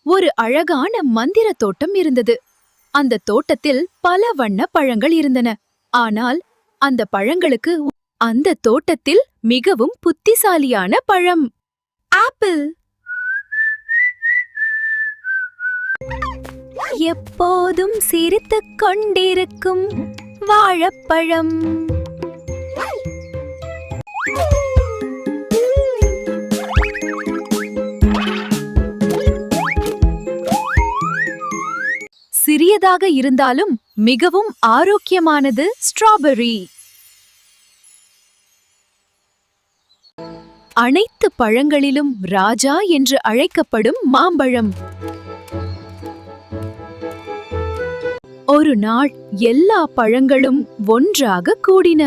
ஒரு அழகான மந்திர தோட்டம் இருந்தது. அந்த தோட்டத்தில் பல வண்ண பழங்கள் இருந்தன. ஆனால் அந்த பழங்களுக்கு அந்த தோட்டத்தில் மிகவும் புத்திசாலியான பழம் ஆப்பிள். எப்போதும் சிரித்துக் கொண்டிருக்கும் வாழைப்பழம். சிறியதாக இருந்தாலும் மிகவும் ஆரோக்கியமானது ஸ்ட்ராபெர்ரி. அனைத்து பழங்களிலும் ராஜா என்று அழைக்கப்படும் மாம்பழம். ஒரு நாள் எல்லா பழங்களும் ஒன்றாக கூடின.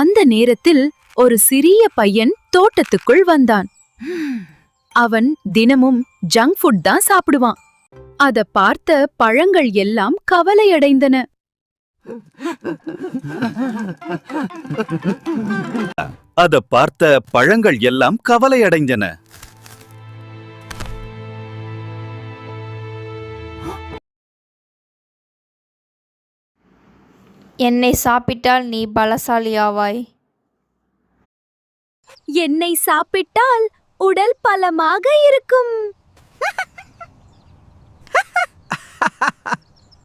அந்த நேரத்தில் ஒரு சிறிய பையன் தோட்டத்துக்குள் வந்தான். அவன் தினமும் ஜங்க் ஃபுட் தான் சாப்பிடுவான். அத பார்த்த பழங்கள் எல்லாம் கவலையடைந்தன. அத பார்த்த பழங்கள் எல்லாம் கவலையடைந்தன. என்னை சாப்பிட்டால் நீ பலசாலியாவாய். என்னை சாப்பிட்டால் உடல் பலமாக இருக்கும்.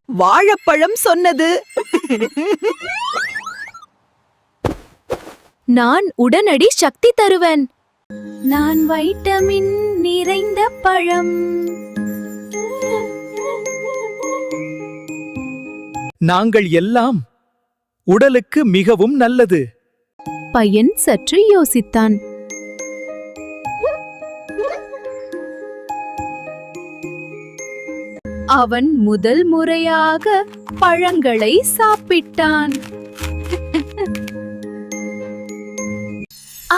வாழைப்பழம் சொன்னது. நான் உடனடி சக்தி தருவேன். நான் வைட்டமின் நிறைந்த பழம். நாங்கள் எல்லாம் உடலுக்கு மிகவும் நல்லது. பையன் சற்று யோசித்தான். அவன் முதல் முறையாக பழங்களை சாப்பிட்டான்.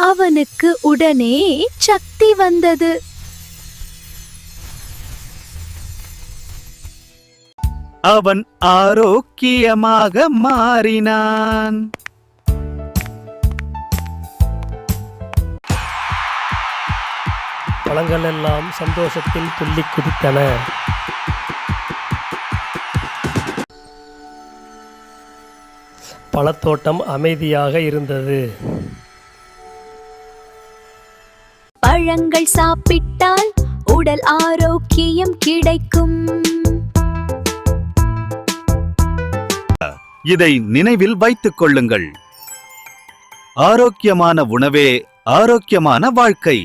அவனுக்கு உடனே சக்தி வந்தது. அவன் ஆரோக்கியமாக மாறினான். பழங்கள் எல்லாம் சந்தோஷத்தில் துள்ளி குதித்தன. பழத்தோட்டம் அமைதியாக இருந்தது. பழங்கள் சாப்பிட்டால் உடல் ஆரோக்கியம் கிடைக்கும். இதை நினைவில் வைத்துக் கொள்ளுங்கள். ஆரோக்கியமான உணவே ஆரோக்கியமான வாழ்க்கை.